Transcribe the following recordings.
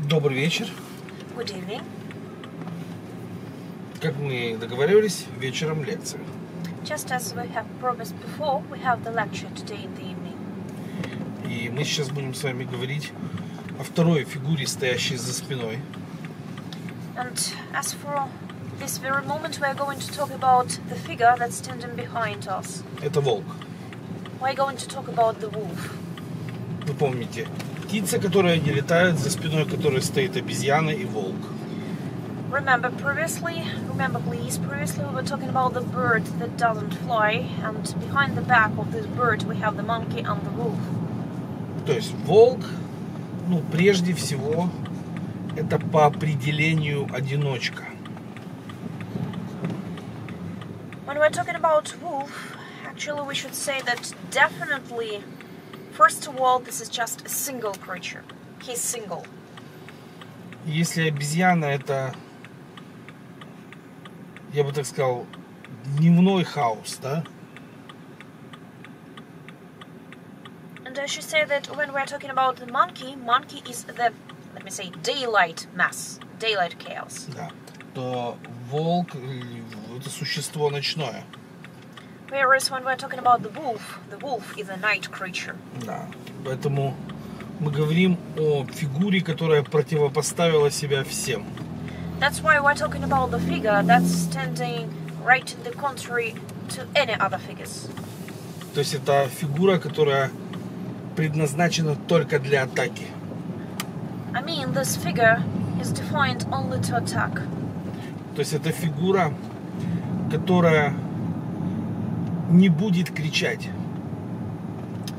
Добрый вечер. Good evening. Как мы договаривались, вечером лекция. Just as we have promised before, we have the lecture today in the evening. И мы сейчас будем с вами говорить о второй фигуре, стоящей за спиной. And as for this very moment, we are going to talk about the figure that's standing behind us. Это волк. We are going to talk about the wolf. Вы помните, птица, которая не летает, за спиной которой стоит обезьяна и волк. Remember please, previously we were talking about the bird that doesn't fly, and behind the back of this bird we have the monkey and the wolf. То есть волк, прежде всего, это по определению одиночка. When we're talking about wolf, actually we should say that definitely, first of all, this is just a single creature. He's single. Если обезьяна это, я бы так сказал, дневной хаос, да? And I should say that when we're talking about the monkey is the, let me say, daylight mass, daylight chaos. Да. То волк это существо ночное. Whereas when we're talking about the wolf is a night creature. Да. Поэтому мы говорим о фигуре, которая противопоставила себя всем. That's why we're talking about the figure that's standing right in the contrary to any other figures. То есть это фигура, которая предназначена только для атаки. I mean, this figure is defined only to attack. То есть это фигура, которая не будет кричать.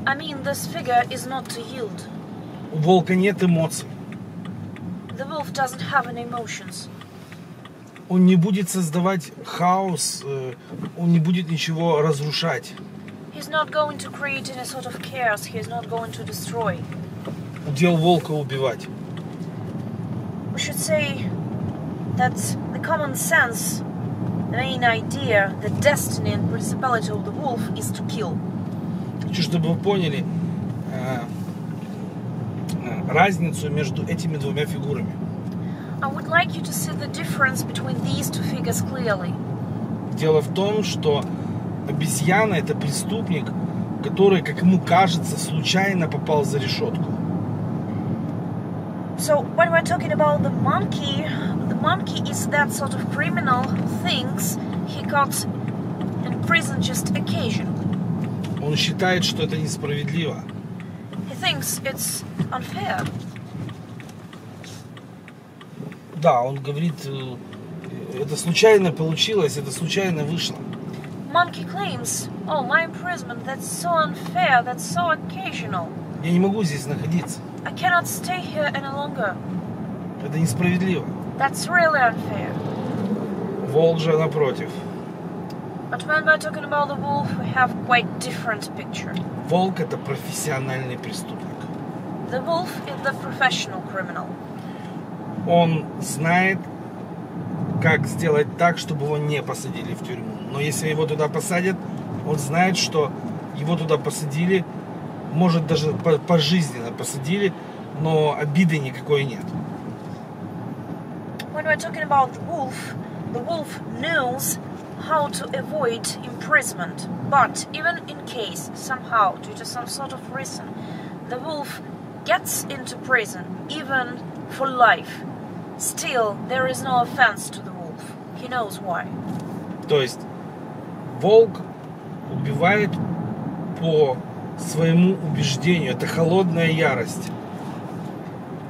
I mean, this figure is not to yield. У волка нет эмоций. The wolf doesn't have any emotions. Он не будет создавать хаос, он не будет ничего разрушать. He's not going to create any sort of chaos. He's not going to destroy. Удел волка убивать. We should say that the common sense, the main idea, the destiny and principality of the wolf is to kill. Хочу, чтобы вы поняли разницу между этими двумя фигурами. I would like you to see the difference between these two figures clearly. Дело в том, что обезьяна это преступник, который, как ему кажется, случайно попал за решетку. So when we're talking about the monkey is that sort of criminal who thinks he got in prison just occasionally. Он считает, что это несправедливо. He thinks it's unfair. Да, он говорит, это случайно получилось, это случайно вышло. Monkey claims, oh, my imprisonment, that's so unfair, that's so occasional. Я не могу здесь находиться. I cannot stay here any longer. Это несправедливо. That's really unfair. Волк же напротив. But when we're talking about the wolf, we have quite different picture. Волк это профессиональный преступник. The wolf is the professional criminal. Он знает, как сделать так, чтобы его не посадили в тюрьму. Но если его туда посадят, он знает, что его туда посадили, может даже пожизненно посадили, но обиды никакой нет. When we're talking about the wolf knows how to avoid imprisonment. But even in case, somehow, due to some sort of reason, the wolf gets into prison, even for life, still there is no offense to the wolf. He knows why. То есть волк убивает по своему убеждению. Это холодная ярость.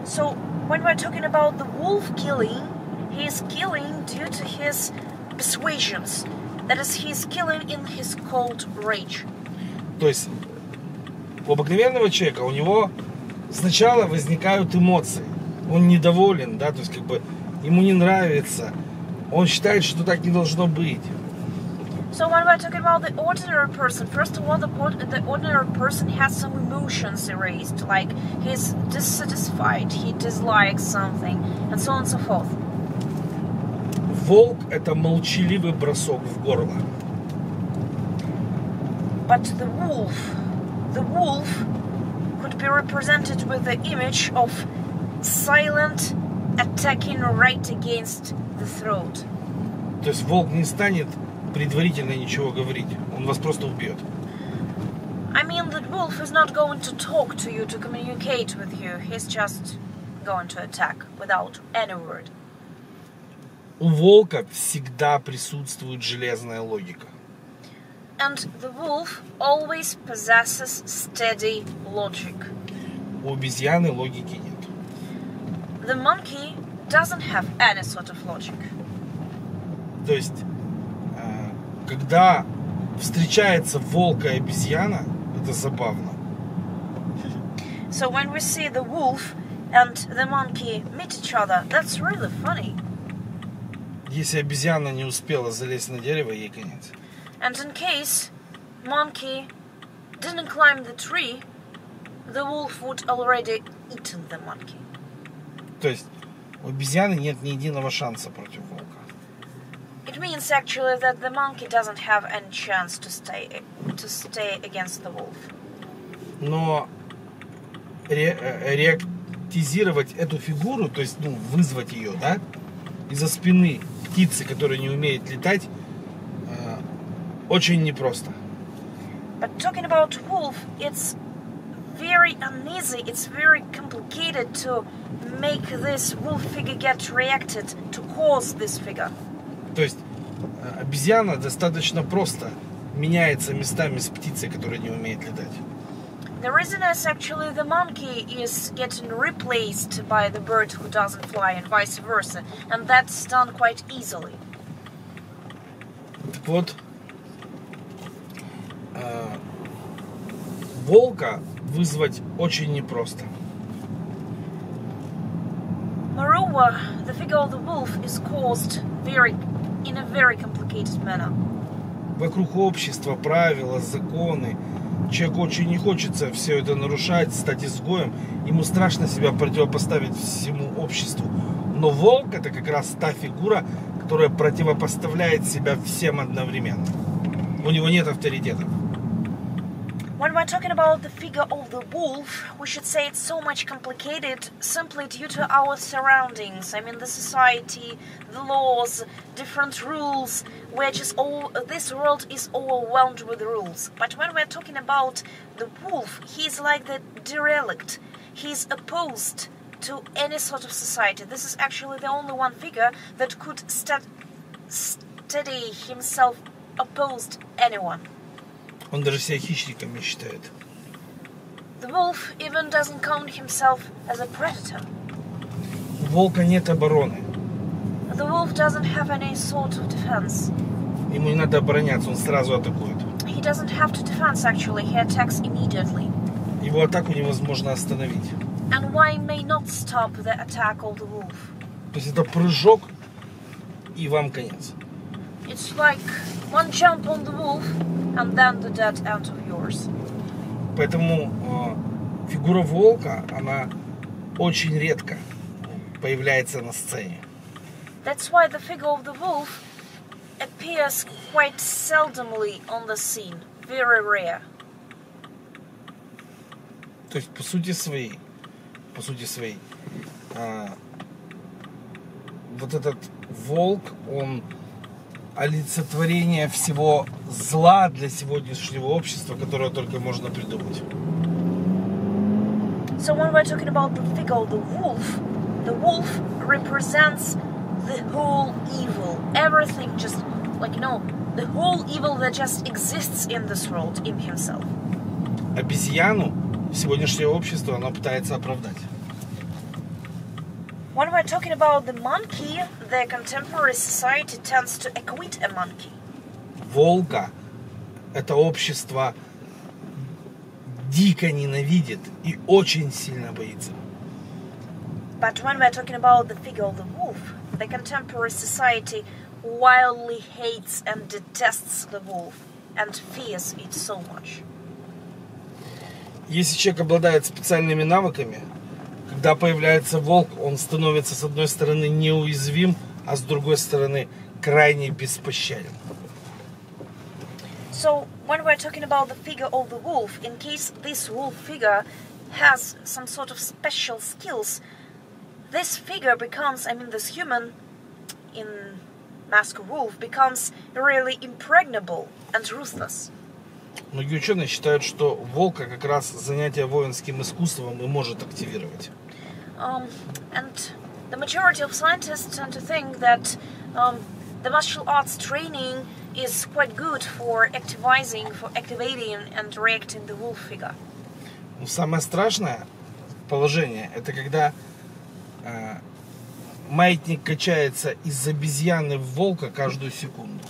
So when we're talking about the wolf killing, he is killing due to his persuasions. That is, he is killing in his cold rage. То есть у обыкновенного человека у него сначала возникают эмоции. Он недоволен, да, то есть ему не нравится. Он считает, что так не должно быть. So when we're talking about the ordinary person, first of all, the ordinary person has some emotions erased, like he's dissatisfied, he dislikes something, and so on and so forth. Волк – это молчаливый бросок в горло. But the wolf could be represented with the image of silent, attacking right against the throat. То есть волк не станет предварительно ничего говорить. Он вас просто убьет. I mean that wolf is not going to talk to you, to communicate with you. He's just going to attack without any word. У волка всегда присутствует железная логика. And the wolf always possesses steady logic. У обезьяны логики нет. The monkey doesn't have any sort of logic. То есть, когда встречается волк и обезьяна, это забавно. So when we see the wolf and the monkey meet each other, that's really funny. Если обезьяна не успела залезть на дерево, ей конец. And in case monkey didn't climb the tree, the wolf would already eaten the monkey. То есть у обезьяны нет ни единого шанса против волка. It means actually that the monkey doesn't have any chance to stay against the wolf. Но реактизировать эту фигуру, то есть вызвать ее, да, из-за спины птицы, которая не умеет летать, очень непросто. But talking about wolf, it's very uneasy, it's very complicated to make this wolf figure get reacted, to cause this figure. То есть обезьяна достаточно просто меняется местами с птицей, которая не умеет летать. The reason is actually the monkey is getting replaced by the bird who doesn't fly and vice versa, and that's done quite easily. Так вот, волка вызвать очень непросто. Moreover, the figure of the wolf is caused in a very complicated manner. Вокруг общества, правила, законы. Человеку очень не хочется все это нарушать, стать изгоем. Ему страшно себя противопоставить всему обществу. Но волк — это как раз та фигура, которая противопоставляет себя всем одновременно. У него нет авторитета. When we're talking about the figure of the wolf, we should say it's so much complicated simply due to our surroundings. I mean, the society, the laws, different rules. This world is overwhelmed with rules. But when we're talking about the wolf, he's like the derelict. He's opposed to any sort of society. This is actually the only one figure that could steady himself opposed anyone. Он даже себя хищником не считает. The wolf even doesn't count himself as a predator. У волка нет обороны. The wolf doesn't have any sort of defense. Ему не надо обороняться, он сразу атакует. He doesn't have to defense actually, he attacks immediately. Его атаку невозможно остановить. And one may not stop the attack of the wolf. То есть это прыжок, и вам конец. It's like one jump on the wolf, and then the dead end of yours. Поэтому фигура волка, она очень редко появляется на сцене. That's why the figure of the wolf appears quite seldomly on the scene, very rare. То есть по сути своей, вот этот волк, он олицетворение всего зла для сегодняшнего общества, которое только можно придумать. So when we're talking about the figure of the wolf represents the whole evil, everything, just like, the whole evil that just exists in this world, in himself. Обезьяну сегодняшнее общество, оно пытается оправдать. When we're talking about the monkey, the contemporary society tends to acquit a monkey. Волка это общество дико ненавидит и очень сильно боится. But when we're talking about the figure of the wolf, the contemporary society wildly hates and detests the wolf and fears it so much. Если человек обладает специальными навыками, когда появляется волк, он становится с одной стороны неуязвим, а с другой стороны крайне беспощаден. So when we're talking about the figure of the wolf, in case this wolf figure has some sort of special skills, this figure becomes, this human in Mask of Wolf becomes really impregnable and ruthless. Многие ученые считают, что волка как раз занятие воинским искусством и может активировать. And the majority of scientists tend to think that the martial arts training is quite good for activating and reacting the wolf figure. Но самое страшное положение — это когда маятник качается из обезьяны в волка каждую секунду.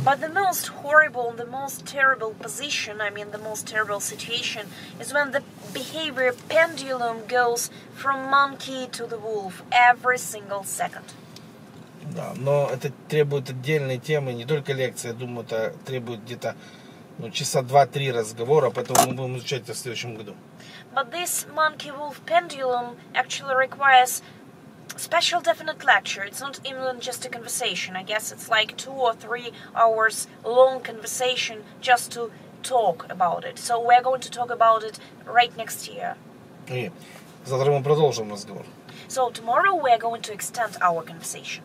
But the most horrible, the most terrible position, the most terrible situation, is when the behavior pendulum goes from monkey to the wolf every single second. Да, но это требует отдельной темы, не только лекции. Я думаю, это требует где-то часа 2-3 разговора, поэтому мы будем изучать это в следующем году. But this monkey-wolf pendulum actually requires special definite lecture. It's not even just a conversation. I guess it's like 2 or 3 hours long conversation just to talk about it. So we're going to talk about it right next year. И завтра мы продолжим разговор. So tomorrow we're going to extend our conversation.